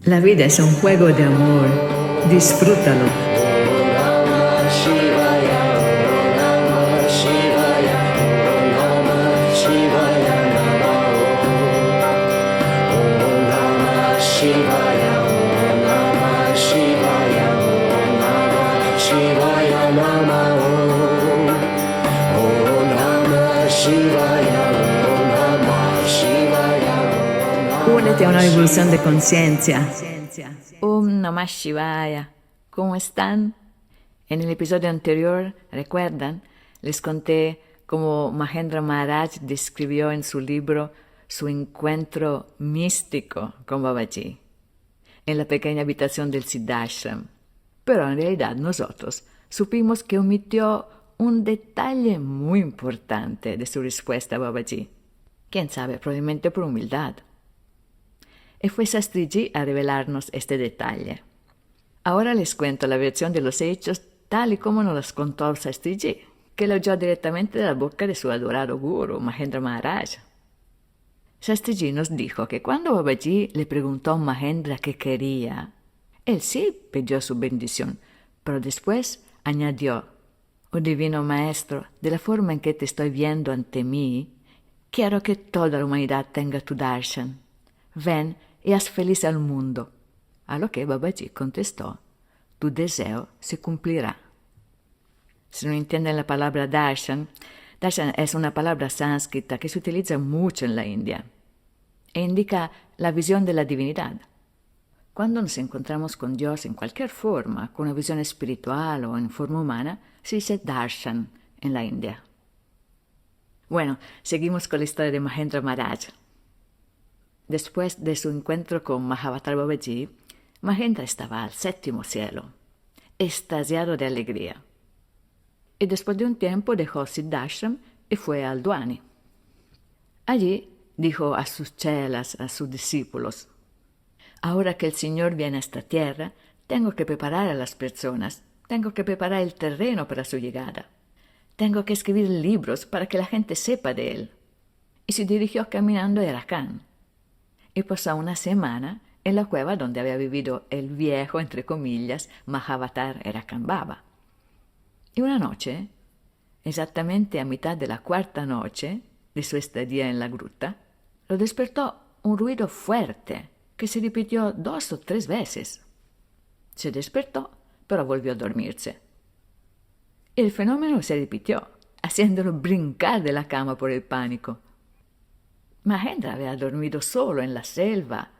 La vida es un juego de amor. Disfrútalo. Únete a una evolución de conciencia. Om Namah Shivaya. ¿Cómo están? En el episodio anterior, ¿recuerdan? Les conté cómo Mahendra Maharaj describió en su libro su encuentro místico con Babaji en la pequeña habitación del Siddhashram. Pero en realidad nosotros supimos que omitió un detalle muy importante de su respuesta a Babaji. Quién sabe, probablemente por humildad. Y fue Shastriji a revelarnos este detalle. Ahora les cuento la versión de los hechos tal y como nos las contó Shastriji, que lo oyó directamente de la boca de su adorado guru, Mahendra Maharaj. Shastriji nos dijo que cuando Babaji le preguntó a Mahendra qué quería, él sí pidió su bendición, pero después añadió: «Oh divino maestro, de la forma en que te estoy viendo ante mí, quiero que toda la humanidad tenga tu darshan. Ven y haz feliz al mundo». A lo que Babaji contestó: «Tu deseo se cumplirá». Si no entienden la palabra darshan, darshan es una palabra sánscrita que se utiliza mucho en la India e indica la visión de la divinidad. Cuando nos encontramos con Dios en cualquier forma, con una visión espiritual o en forma humana, se dice darshan en la India. Bueno, seguimos con la historia de Mahendra Maharaj. Después de su encuentro con Mahavatar Babaji, Mahendra estaba al séptimo cielo, extasiado de alegría. Y después de un tiempo dejó Siddhashram y fue al Dwani. Allí dijo a sus chelas, a sus discípulos: «Ahora que el Señor viene a esta tierra, tengo que preparar a las personas, tengo que preparar el terreno para su llegada. Tengo que escribir libros para que la gente sepa de él». Y se dirigió caminando a Erakan. Y pasó una semana en la cueva donde había vivido el viejo, entre comillas, Mahavatar Erakan Baba. Y una noche, exactamente a mitad de la cuarta noche de su estadía en la gruta, lo despertó un ruido fuerte que se repitió 2 o 3 veces. Se despertó, pero volvió a dormirse. El fenómeno se repitió, haciéndolo brincar de la cama por el pánico. Mahendra había dormido solo en la selva,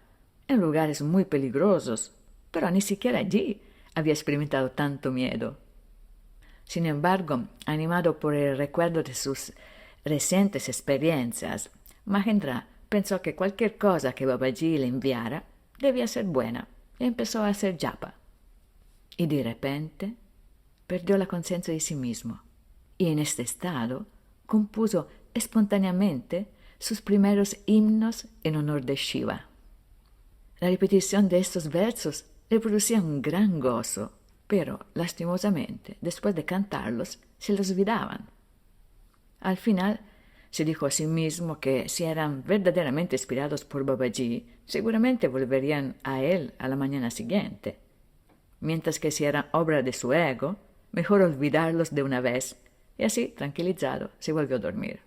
en lugares muy peligrosos, pero ni siquiera allí había experimentado tanto miedo. Sin embargo, animado por el recuerdo de sus recientes experiencias, Mahendra pensó que cualquier cosa que Babaji le enviara debía ser buena y empezó a hacer japa. Y de repente perdió la conciencia de sí mismo y en este estado compuso espontáneamente sus primeros himnos en honor de Shiva. La repetición de estos versos le producía un gran gozo, pero lastimosamente, después de cantarlos, se los olvidaban. Al final, se dijo a sí mismo que si eran verdaderamente inspirados por Babaji, seguramente volverían a él a la mañana siguiente, mientras que si eran obra de su ego, mejor olvidarlos de una vez, y así, tranquilizado, se volvió a dormir.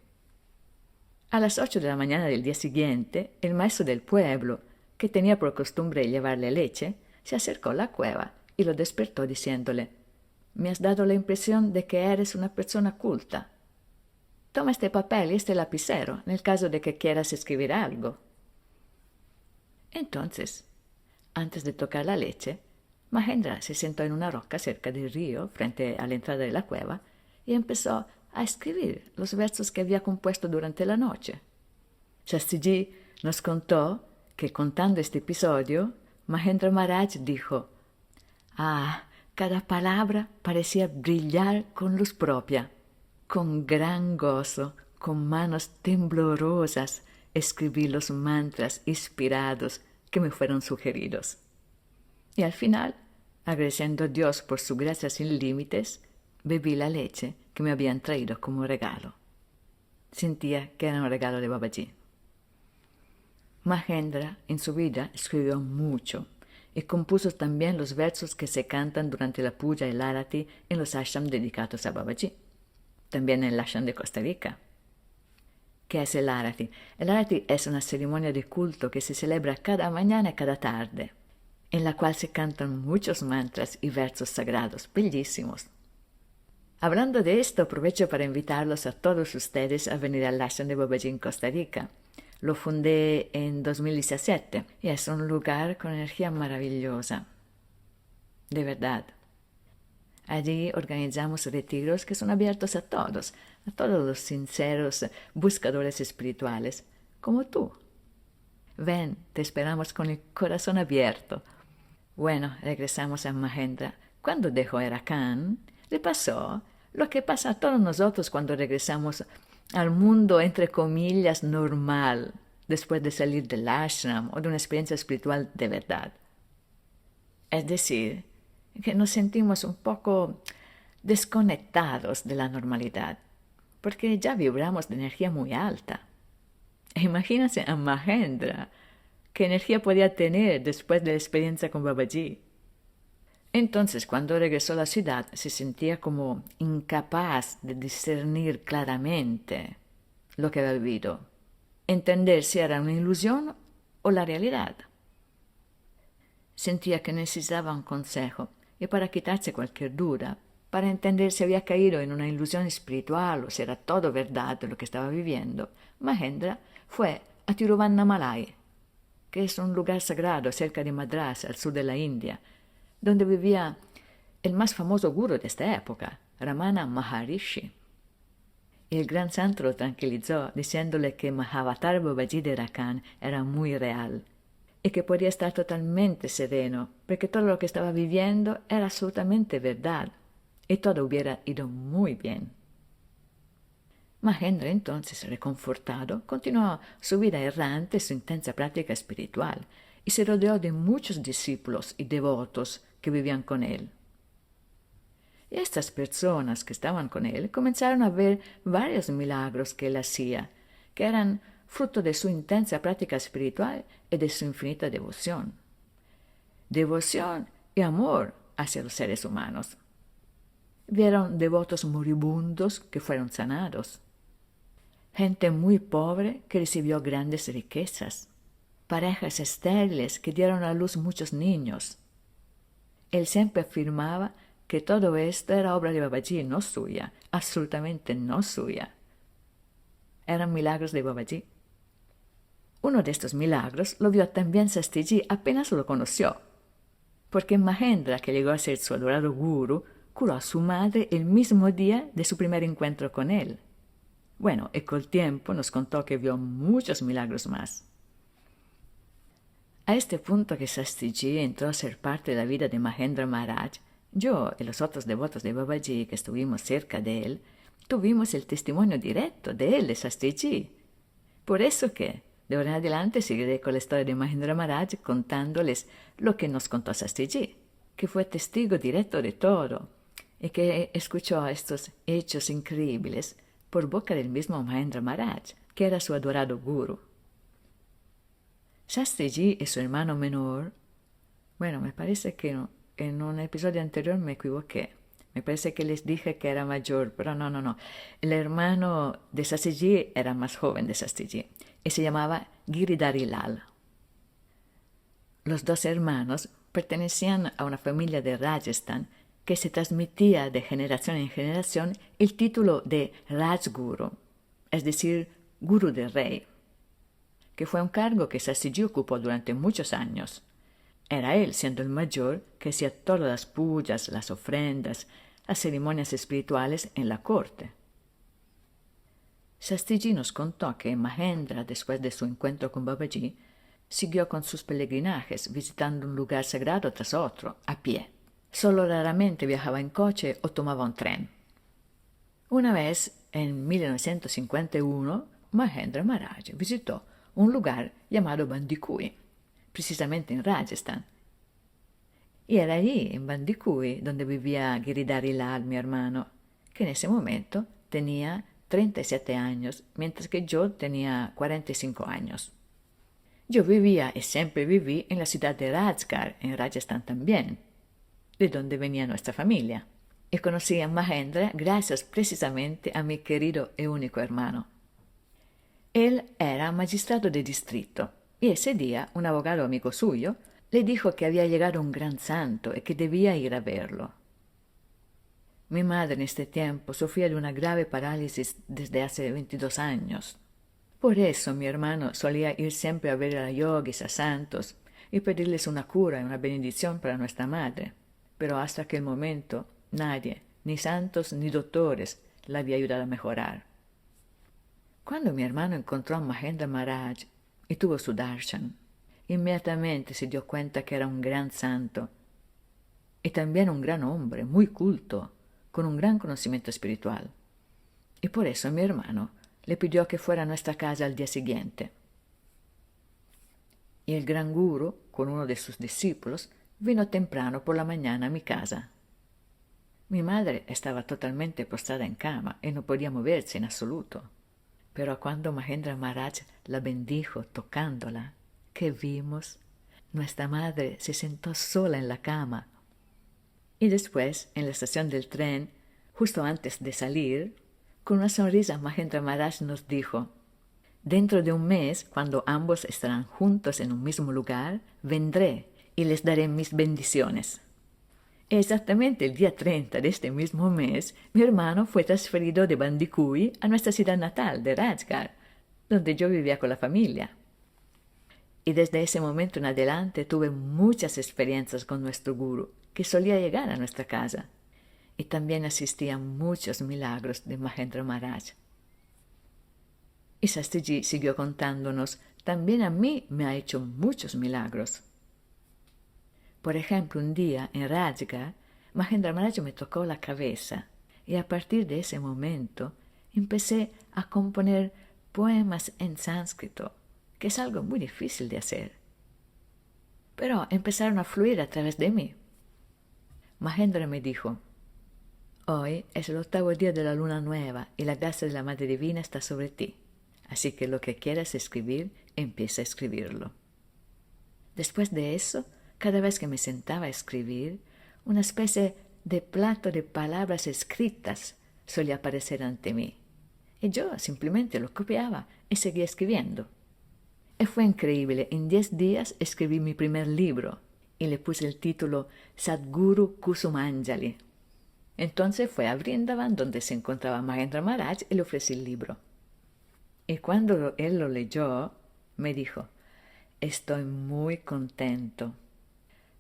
A las 8 de la mañana del día siguiente, el maestro del pueblo, que tenía por costumbre llevarle leche, se acercó a la cueva y lo despertó diciéndole: «Me has dado la impresión de que eres una persona culta. Toma este papel y este lapicero en el caso de que quieras escribir algo». Entonces, antes de tocar la leche, Mahendra se sentó en una roca cerca del río, frente a la entrada de la cueva, y empezó a escribir los versos que había compuesto durante la noche. Shastriji nos contó que, contando este episodio, Mahendra Maharaj dijo: «Ah, cada palabra parecía brillar con luz propia. Con gran gozo, con manos temblorosas, escribí los mantras inspirados que me fueron sugeridos. Y al final, agradeciendo a Dios por su gracia sin límites, bebí la leche que me habían traído como regalo. Sentía que era un regalo de Babaji». Mahendra en su vida escribió mucho y compuso también los versos que se cantan durante la puja y el arati en los ashram dedicados a Babaji, también en el ashram de Costa Rica. ¿Qué es el arati? El arati es una ceremonia de culto que se celebra cada mañana y cada tarde, en la cual se cantan muchos mantras y versos sagrados, bellísimos. Hablando de esto, aprovecho para invitarlos a todos ustedes a venir al ashram de Babaji en Costa Rica. Lo fundé en 2017 y es un lugar con energía maravillosa. De verdad. Allí organizamos retiros que son abiertos a todos los sinceros buscadores espirituales, como tú. Ven, te esperamos con el corazón abierto. Bueno, regresamos a Mahendra. Cuando dejó Erakan, le pasó lo que pasa a todos nosotros cuando regresamos al mundo, entre comillas, normal, después de salir del ashram o de una experiencia espiritual de verdad. Es decir, que nos sentimos un poco desconectados de la normalidad, porque ya vibramos de energía muy alta. Imagínense a Mahendra, qué energía podía tener después de la experiencia con Babaji. Entonces, cuando regresó a la ciudad, se sentía como incapaz de discernir claramente lo que había vivido, entender si era una ilusión o la realidad. Sentía que necesitaba un consejo, y para quitarse cualquier duda, para entender si había caído en una ilusión espiritual o si era todo verdad de lo que estaba viviendo, Mahendra fue a Tiruvannamalai, que es un lugar sagrado cerca de Madras, al sur de la India, donde vivía el más famoso guru de esta época, Ramana Maharishi. El gran santo lo tranquilizó diciéndole que Mahavatar Babaji de Erakan era muy real y que podía estar totalmente sereno porque todo lo que estaba viviendo era absolutamente verdad y todo hubiera ido muy bien. Mahendra entonces, reconfortado, continuó su vida errante, su intensa práctica espiritual y se rodeó de muchos discípulos y devotos que vivían con él. Y estas personas que estaban con él comenzaron a ver varios milagros que él hacía, que eran fruto de su intensa práctica espiritual y de su infinita devoción. Devoción y amor hacia los seres humanos. Vieron devotos moribundos que fueron sanados, gente muy pobre que recibió grandes riquezas, parejas estériles que dieron a luz muchos niños. Él siempre afirmaba que todo esto era obra de Babaji, no suya, absolutamente no suya. Eran milagros de Babaji. Uno de estos milagros lo vio también Shastiji apenas lo conoció, porque Mahendra, que llegó a ser su adorado guru, curó a su madre el mismo día de su primer encuentro con él. Bueno, y con el tiempo nos contó que vio muchos milagros más. A este punto que Shastiji entró a ser parte de la vida de Mahendra Maharaj, yo y los otros devotos de Babaji que estuvimos cerca de él, tuvimos el testimonio directo de él, de Shastiji. Por eso que, de ahora en adelante, seguiré con la historia de Mahendra Maharaj contándoles lo que nos contó Shastiji, que fue testigo directo de todo y que escuchó estos hechos increíbles por boca del mismo Mahendra Maharaj, que era su adorado guru. Shastiji y su hermano menor, bueno, me parece que en un episodio anterior me equivoqué. Me parece que les dije que era mayor, pero no. El hermano de Shastiji era más joven de Shastiji y se llamaba Giridhari Lal. Los dos hermanos pertenecían a una familia de Rajasthan que se transmitía de generación en generación el título de Rajguru, es decir, Guru del Rey, que fue un cargo que Shastiji ocupó durante muchos años. Era él, siendo el mayor, que hacía todas las pujas, las ofrendas, las ceremonias espirituales en la corte. Shastiji nos contó que Mahendra, después de su encuentro con Babaji, siguió con sus peregrinajes, visitando un lugar sagrado tras otro, a pie. Solo raramente viajaba en coche o tomaba un tren. Una vez, en 1951, Mahendra Maharaj visitó un lugar llamado Bandikui, precisamente en Rajasthan. Y era allí, en Bandikui, donde vivía Giridhari Lal, mi hermano, que en ese momento tenía 37 años, mientras que yo tenía 45 años. Yo vivía y siempre viví en la ciudad de Rajgarh, en Rajasthan también, de donde venía nuestra familia. Y conocí a Mahendra gracias precisamente a mi querido y único hermano. Él era magistrado de distrito y ese día un abogado amigo suyo le dijo que había llegado un gran santo y que debía ir a verlo. Mi madre en este tiempo sufría de una grave parálisis desde hace 22 años. Por eso mi hermano solía ir siempre a ver a yogis, a santos, y pedirles una cura y una bendición para nuestra madre. Pero hasta aquel momento nadie, ni santos ni doctores, la había ayudado a mejorar. Cuando mi hermano encontró a Mahendra Maharaj y tuvo su darshan, inmediatamente se dio cuenta que era un gran santo y también un gran hombre, muy culto, con un gran conocimiento espiritual. Y por eso mi hermano le pidió que fuera a nuestra casa al día siguiente. Y el gran guru, con uno de sus discípulos, vino temprano por la mañana a mi casa. Mi madre estaba totalmente postrada en cama y no podía moverse en absoluto. Pero cuando Mahendra Maharaj la bendijo tocándola, ¿qué vimos? Nuestra madre se sentó sola en la cama. Y después, en la estación del tren, justo antes de salir, con una sonrisa Mahendra Maharaj nos dijo: dentro de un mes, cuando ambos estarán juntos en un mismo lugar, vendré y les daré mis bendiciones. Exactamente el día 30 de este mismo mes, mi hermano fue transferido de Bandicui a nuestra ciudad natal de Rajgarh, donde yo vivía con la familia. Y desde ese momento en adelante tuve muchas experiencias con nuestro guru, que solía llegar a nuestra casa, y también asistí a muchos milagros de Mahendra Maharaj. Y Shastriji siguió contándonos: también a mí me ha hecho muchos milagros. Por ejemplo, un día en Rajgarh, Mahendra Maharaj me tocó la cabeza y a partir de ese momento empecé a componer poemas en sánscrito, que es algo muy difícil de hacer. Pero empezaron a fluir a través de mí. Mahendra me dijo: hoy es el 8º día de la luna nueva y la gracia de la Madre Divina está sobre ti. Así que lo que quieras escribir, empieza a escribirlo. Después de eso, cada vez que me sentaba a escribir, una especie de plato de palabras escritas solía aparecer ante mí. Y yo simplemente lo copiaba y seguía escribiendo. Y fue increíble. En 10 días escribí mi primer libro y le puse el título Sadguru Kusumanjali. Entonces fue a Vrindavan, donde se encontraba Mahendra Maharaj, y le ofrecí el libro. Y cuando él lo leyó, me dijo: estoy muy contento.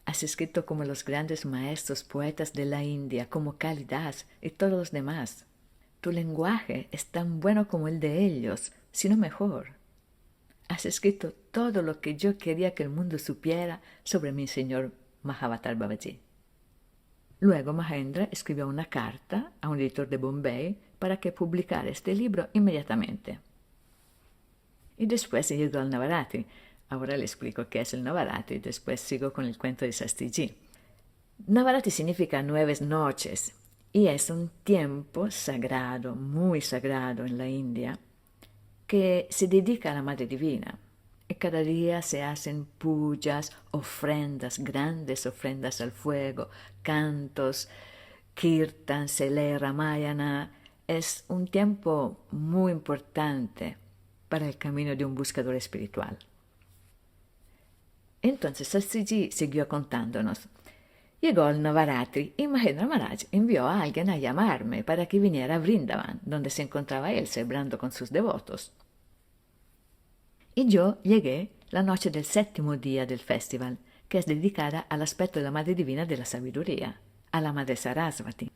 Has escrito como los grandes maestros poetas de la India, como Kalidas y todos los demás. Tu lenguaje es tan bueno como el de ellos, si no mejor. Has escrito todo lo que yo quería que el mundo supiera sobre mi señor Mahavatar Babaji. Luego Mahendra escribió una carta a un editor de Bombay para que publicara este libro inmediatamente. Y después se llegó al Navaratri. Ahora le explico qué es el Navaratri y después sigo con el cuento de Shastriji. Navaratri significa 9 noches y es un tiempo sagrado, muy sagrado en la India, que se dedica a la Madre Divina. Y cada día se hacen pujas, ofrendas, grandes ofrendas al fuego, cantos, kirtan, se lee Ramayana. Es un tiempo muy importante para el camino de un buscador espiritual. Entonces Shastriji siguió contándonos. Llegó el Navaratri y Mahendra Maharaj envió a alguien a llamarme para que viniera a Vrindavan, donde se encontraba él celebrando con sus devotos. Y yo llegué la noche del 7º día del festival, que es dedicada al aspecto de la Madre Divina de la Sabiduría, a la Madre Sarasvati.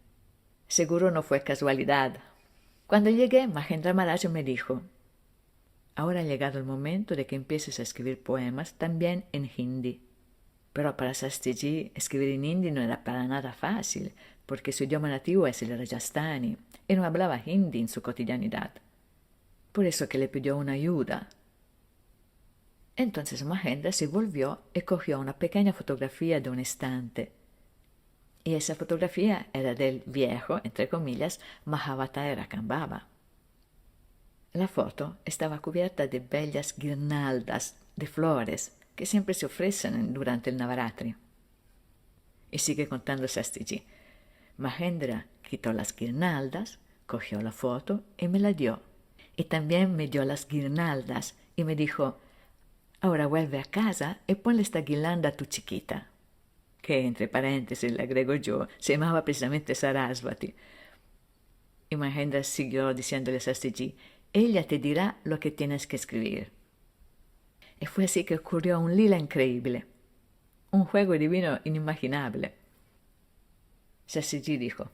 Seguro no fue casualidad. Cuando llegué, Mahendra Maharaj me dijo: ahora ha llegado el momento de que empieces a escribir poemas también en hindi. Pero para Shastriji escribir en hindi no era para nada fácil, porque su idioma nativo es el rajasthani y no hablaba hindi en su cotidianidad. Por eso que le pidió una ayuda. Entonces Mahendra se volvió y cogió una pequeña fotografía de un estante. Y esa fotografía era del viejo, entre comillas, Mahavatar Rakambhava. La foto estaba cubierta de bellas guirnaldas de flores que siempre se ofrecen durante el Navaratri. Y sigue contando Shastriji. Mahendra quitó las guirnaldas, cogió la foto y me la dio. Y también me dio las guirnaldas y me dijo, ahora vuelve a casa y ponle esta guirnalda a tu chiquita. Que entre paréntesis le agrego yo, se llamaba precisamente Sarasvati. Y Mahendra siguió diciéndole a Shastriji, ella te dirá lo que tienes que escribir. Y fue así que ocurrió un lila increíble, un juego divino inimaginable. Shastriji dijo,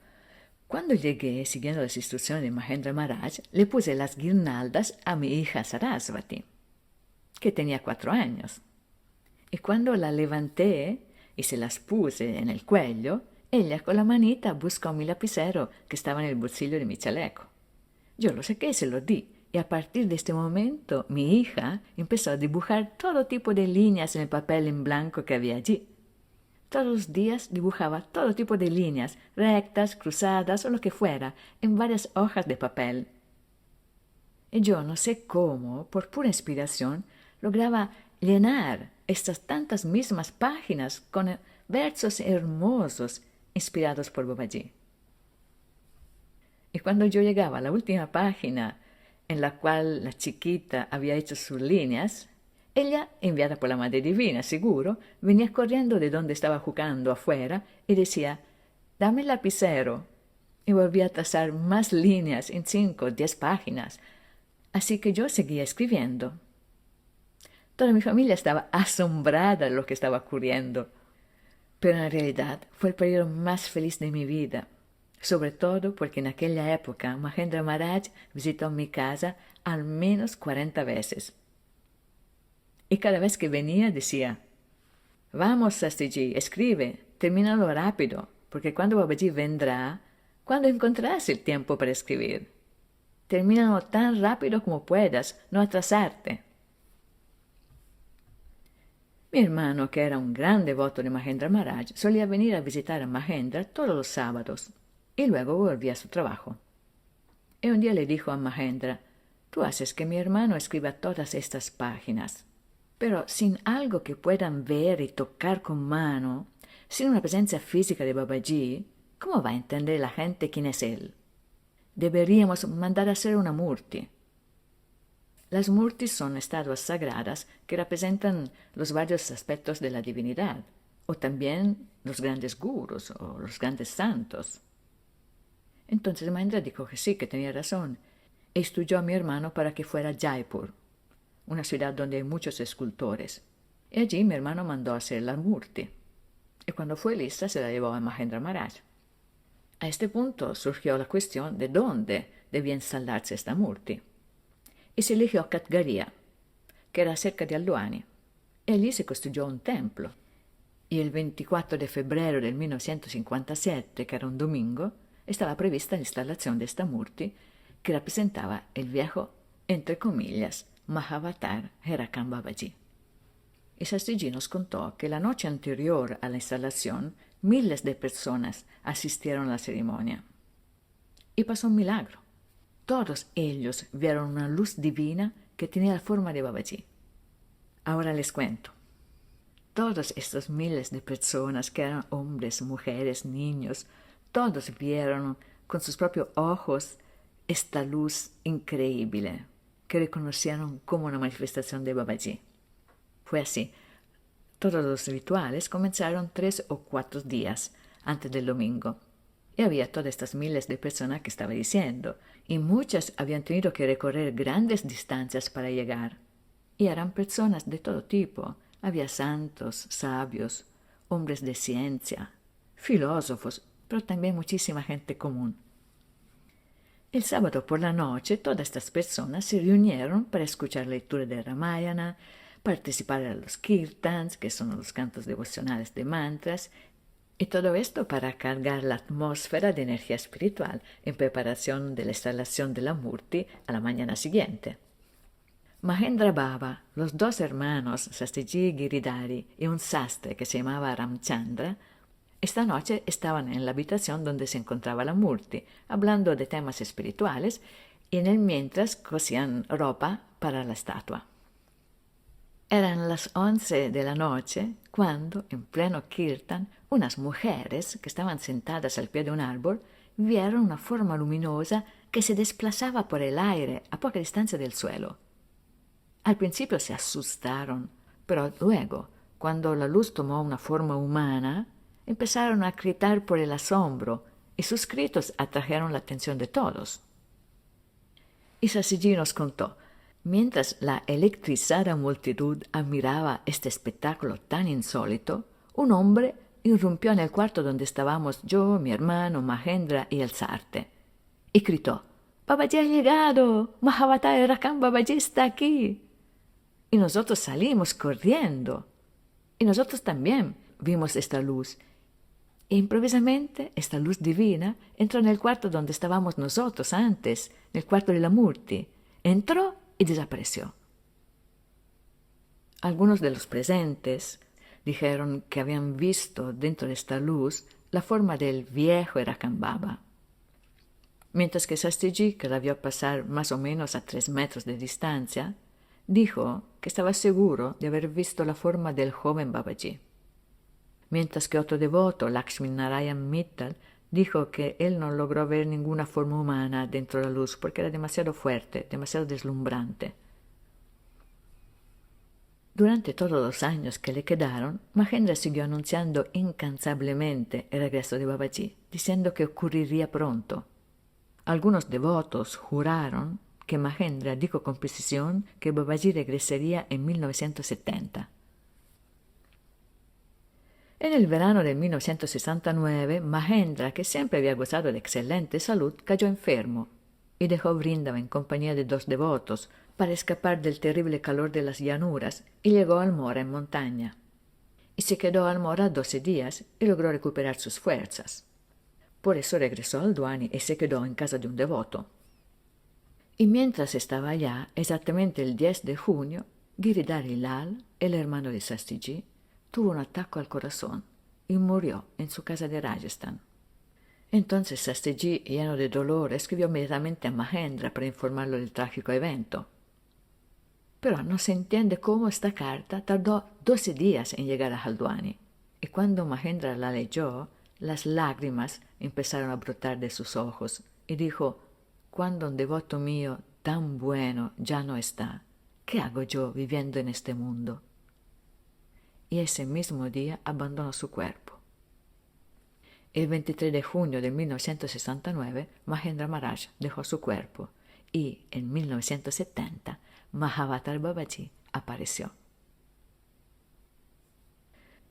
cuando llegué siguiendo las instrucciones de Mahendra Maharaj, le puse las guirnaldas a mi hija Sarasvati, que tenía 4 años. Y cuando la levanté y se las puse en el cuello, ella con la manita buscó mi lapicero que estaba en el bolsillo de mi chaleco. Yo lo saqué y se lo di. Y a partir de este momento, mi hija empezó a dibujar todo tipo de líneas en el papel en blanco que había allí. Todos los días dibujaba todo tipo de líneas, rectas, cruzadas o lo que fuera, en varias hojas de papel. Y yo no sé cómo, por pura inspiración, lograba llenar estas tantas mismas páginas con versos hermosos inspirados por Babaji. Y cuando yo llegaba a la última página en la cual la chiquita había hecho sus líneas, ella, enviada por la Madre Divina, seguro, venía corriendo de donde estaba jugando afuera y decía, dame el lapicero. Y volvía a trazar más líneas en 5 o 10 páginas. Así que yo seguía escribiendo. Toda mi familia estaba asombrada de lo que estaba ocurriendo. Pero en realidad fue el periodo más feliz de mi vida, sobre todo porque en aquella época Mahendra Maharaj visitó mi casa al menos 40 veces. Y cada vez que venía decía, vamos Shastriji, escribe, termínalo rápido, porque cuando Babaji vendrá, ¿cuándo encontrarás el tiempo para escribir? Termínalo tan rápido como puedas, no atrasarte. Mi hermano, que era un gran devoto de Mahendra Maharaj, solía venir a visitar a Mahendra todos los sábados y luego volvía a su trabajo. Y un día le dijo a Mahendra, tú haces que mi hermano escriba todas estas páginas, pero sin algo que puedan ver y tocar con mano, sin una presencia física de Babaji, ¿cómo va a entender la gente quién es él? Deberíamos mandar a hacer una murti. Las murtis son estatuas sagradas que representan los varios aspectos de la divinidad, o también los grandes gurus o los grandes santos. Entonces Mahendra dijo que sí, que tenía razón, e instruyó a mi hermano para que fuera a Jaipur, una ciudad donde hay muchos escultores. Y allí mi hermano mandó a hacer la murti, y cuando fue lista se la llevó a Mahendra Maharaj. A este punto surgió la cuestión de dónde debía instalarse esta murti. Y se eligió Katgaria, que era cerca de Alduani, y allí se construyó un templo. Y el 24 de febrero del 1957, que era un domingo, estaba prevista la instalación de esta murti, que representaba el viejo, entre comillas, Mahavatar Hirakan Babaji. Y Shastriji nos contó que la noche anterior a la instalación, miles de personas asistieron a la ceremonia. Y pasó un milagro. Todos ellos vieron una luz divina que tenía la forma de Babaji. Ahora les cuento. Todos estos miles de personas, que eran hombres, mujeres, niños, todos vieron con sus propios ojos esta luz increíble que reconocieron como una manifestación de Babaji. Fue así. Todos los rituales comenzaron 3 o 4 días antes del domingo. Y había todas estas miles de personas que estaba diciendo, y muchas habían tenido que recorrer grandes distancias para llegar. Y eran personas de todo tipo. Había santos, sabios, hombres de ciencia, filósofos, pero también muchísima gente común. El sábado por la noche todas estas personas se reunieron para escuchar la lectura de Ramayana, participar en los kirtans, que son los cantos devocionales de mantras, y todo esto para cargar la atmósfera de energía espiritual en preparación de la instalación de la murti a la mañana siguiente. Mahendra Baba, los 2 hermanos, Shastriji Giridhari y un sastre que se llamaba Ramchandra, esta noche estaban en la habitación donde se encontraba la murti, hablando de temas espirituales, y en el mientras cosían ropa para la estatua. Eran las 11 de la noche cuando, en pleno kirtan, unas mujeres que estaban sentadas al pie de un árbol vieron una forma luminosa que se desplazaba por el aire a poca distancia del suelo. Al principio se asustaron, pero luego, cuando la luz tomó una forma humana, empezaron a gritar por el asombro y sus gritos atrajeron la atención de todos. Y Sasiji nos contó, mientras la electrizada multitud admiraba este espectáculo tan insólito, un hombre irrumpió en el cuarto donde estábamos yo, mi hermano, Mahendra y el Sarte, y gritó: «Babaji ha llegado, Mahavatar Rakam Babaji está aquí». Y nosotros salimos corriendo. Y nosotros también vimos esta luz. E improvisamente esta luz divina entró en el cuarto donde estábamos nosotros antes, en el cuarto de la Murti. Entró y desapareció. Algunos de los presentes dijeron que habían visto dentro de esta luz la forma del viejo Rakam Baba, mientras que Sastiji, que la vio pasar más o menos a 3 metros de distancia, dijo que estaba seguro de haber visto la forma del joven Babaji. Mientras que otro devoto, Lakshminarayan Mittal, dijo que él no logró ver ninguna forma humana dentro de la luz porque era demasiado fuerte, demasiado deslumbrante. Durante todos los años que le quedaron, Mahendra siguió anunciando incansablemente el regreso de Babaji, diciendo que ocurriría pronto. Algunos devotos juraron que Mahendra dijo con precisión que Babaji regresaría en 1970. En el verano de 1969, Mahendra, que siempre había gozado de excelente salud, cayó enfermo y dejó Vrindavan en compañía de 2 devotos para escapar del terrible calor de las llanuras y llegó a Almora en montaña. Y se quedó a Almora 12 días y logró recuperar sus fuerzas. Por eso regresó al Aldwani y se quedó en casa de un devoto. Y mientras estaba allá, exactamente el 10 de junio, Giridhari Lal, el hermano de Sastiji, tuvo un ataque al corazón y murió en su casa de Rajasthan. Entonces Sastiji, lleno de dolor, escribió inmediatamente a Mahendra para informarlo del trágico evento. Pero no se entiende cómo esta carta tardó 12 días en llegar a Haldwani, y cuando Mahendra la leyó, las lágrimas empezaron a brotar de sus ojos, y dijo: «Cuando un devoto mío tan bueno ya no está, ¿qué hago yo viviendo en este mundo?». Y ese mismo día abandonó su cuerpo. El 23 de junio de 1969, Mahendra Maharaj dejó su cuerpo y en 1970 Mahavatar Babaji apareció.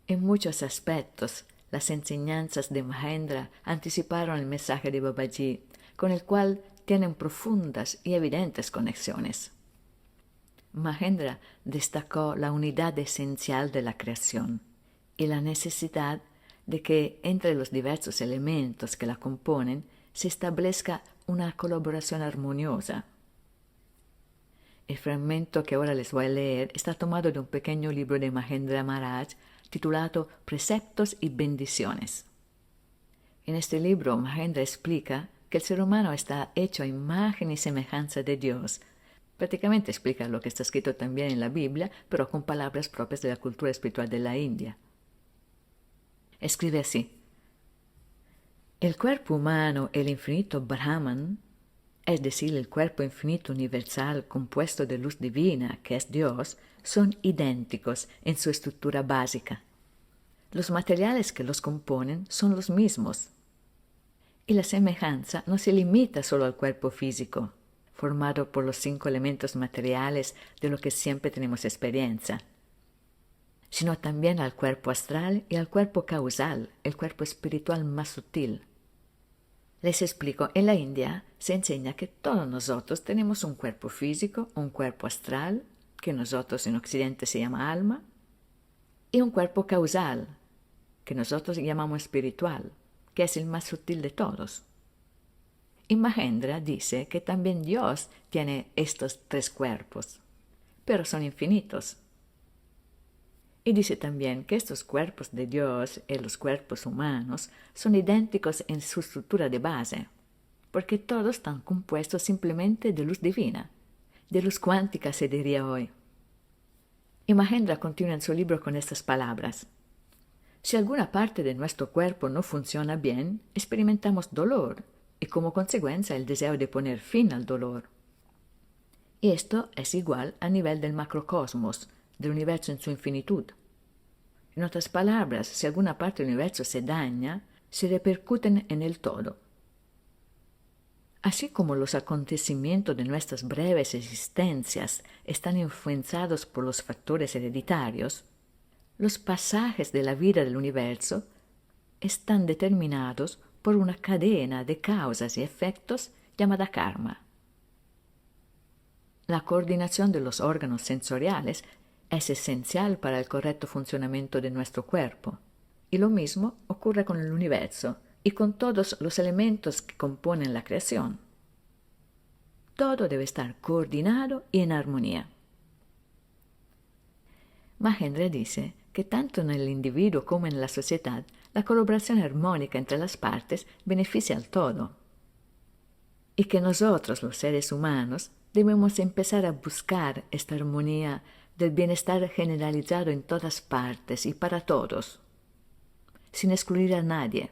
En muchos aspectos, las enseñanzas de Mahendra anticiparon el mensaje de Babaji, con el cual tienen profundas y evidentes conexiones. Mahendra destacó la unidad esencial de la creación y la necesidad de que entre los diversos elementos que la componen se establezca una colaboración armoniosa. El fragmento que ahora les voy a leer está tomado de un pequeño libro de Mahendra Maharaj titulado Preceptos y Bendiciones. En este libro, Mahendra explica que el ser humano está hecho a imagen y semejanza de Dios. Prácticamente explica lo que está escrito también en la Biblia, pero con palabras propias de la cultura espiritual de la India. Escribe así: el cuerpo humano, el infinito Brahman, es decir, el cuerpo infinito universal compuesto de luz divina, que es Dios, son idénticos en su estructura básica. Los materiales que los componen son los mismos. Y la semejanza no se limita solo al cuerpo físico, formado por los 5 elementos materiales de lo que siempre tenemos experiencia, sino también al cuerpo astral y al cuerpo causal, el cuerpo espiritual más sutil. Les explico, en la India se enseña que todos nosotros tenemos un cuerpo físico, un cuerpo astral, que nosotros en Occidente se llama alma, y un cuerpo causal, que nosotros llamamos espiritual, que es el más sutil de todos. Y Mahendra dice que también Dios tiene estos 3 cuerpos, pero son infinitos. Y dice también que estos cuerpos de Dios y los cuerpos humanos son idénticos en su estructura de base, porque todos están compuestos simplemente de luz divina, de luz cuántica se diría hoy. Y Mahendra continúa en su libro con estas palabras. Si alguna parte de nuestro cuerpo no funciona bien, experimentamos dolor y como consecuencia el deseo de poner fin al dolor. Y esto es igual a nivel del macrocosmos, del universo en su infinitud. En otras palabras, si alguna parte del universo se daña, se repercuten en el todo. Así como los acontecimientos de nuestras breves existencias están influenciados por los factores hereditarios, los pasajes de la vida del universo están determinados por una cadena de causas y efectos llamada karma. La coordinación de los órganos sensoriales es esencial para el correcto funcionamiento de nuestro cuerpo, y lo mismo ocurre con el universo y con todos los elementos que componen la creación. Todo debe estar coordinado y en armonía. Mahendra dice que tanto en el individuo como en la sociedad, la colaboración armónica entre las partes beneficia al todo, y que nosotros, los seres humanos, debemos empezar a buscar esta armonía del bienestar generalizado en todas partes y para todos, sin excluir a nadie.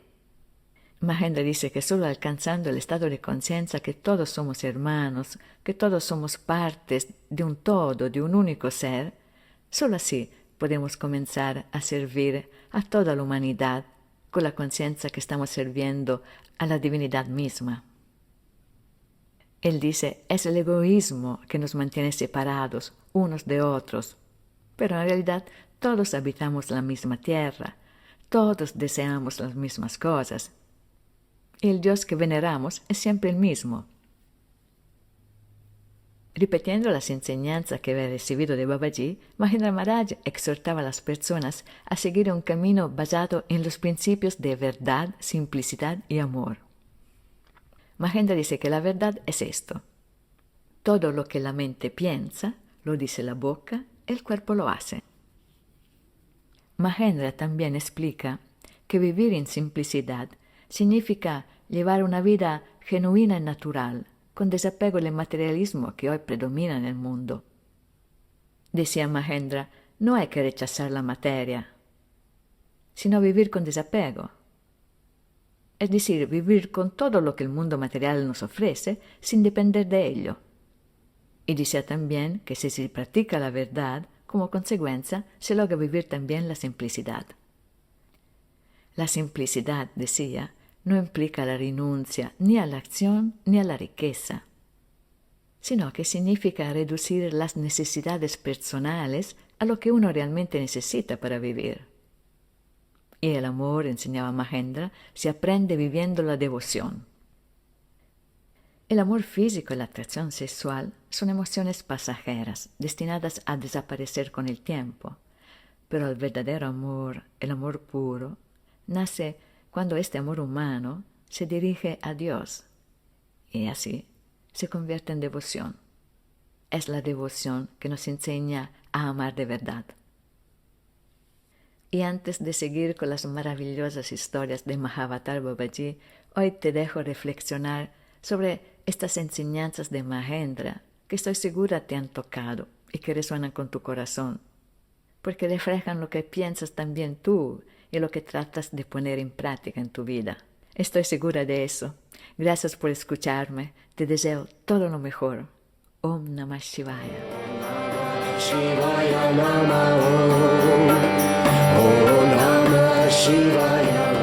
Mahendra dice que solo alcanzando el estado de conciencia que todos somos hermanos, que todos somos partes de un todo, de un único ser, solo así podemos comenzar a servir a toda la humanidad con la conciencia que estamos sirviendo a la divinidad misma. Él dice, es el egoísmo que nos mantiene separados unos de otros, pero en realidad todos habitamos la misma tierra, todos deseamos las mismas cosas. Y el Dios que veneramos es siempre el mismo. Repitiendo las enseñanzas que había recibido de Babaji, Mahendra Maharaj exhortaba a las personas a seguir un camino basado en los principios de verdad, simplicidad y amor. Mahendra dice que la verdad es esto. Todo lo que la mente piensa, lo dice la boca, el cuerpo lo hace. Mahendra también explica que vivir en simplicidad significa llevar una vida genuina y natural, con desapego del materialismo que hoy predomina en el mundo. Decía Mahendra, no hay que rechazar la materia, sino vivir con desapego. Es decir, vivir con todo lo que el mundo material nos ofrece sin depender de ello. Y decía también que si se practica la verdad, como consecuencia se logra vivir también la simplicidad. La simplicidad, decía, no implica la renuncia ni a la acción ni a la riqueza, sino que significa reducir las necesidades personales a lo que uno realmente necesita para vivir. Y el amor, enseñaba Mahendra, se aprende viviendo la devoción. El amor físico y la atracción sexual son emociones pasajeras, destinadas a desaparecer con el tiempo, pero el verdadero amor, el amor puro, nace cuando este amor humano se dirige a Dios y así se convierte en devoción. Es la devoción que nos enseña a amar de verdad. Y antes de seguir con las maravillosas historias de Mahavatar Babaji, hoy te dejo reflexionar sobre estas enseñanzas de Mahendra que estoy segura te han tocado y que resuenan con tu corazón, porque reflejan lo que piensas también tú y lo que tratas de poner en práctica en tu vida. Estoy segura de eso. Gracias por escucharme. Te deseo todo lo mejor. Om Namah Shivaya. Shivaya Namah Om Namah Shivaya.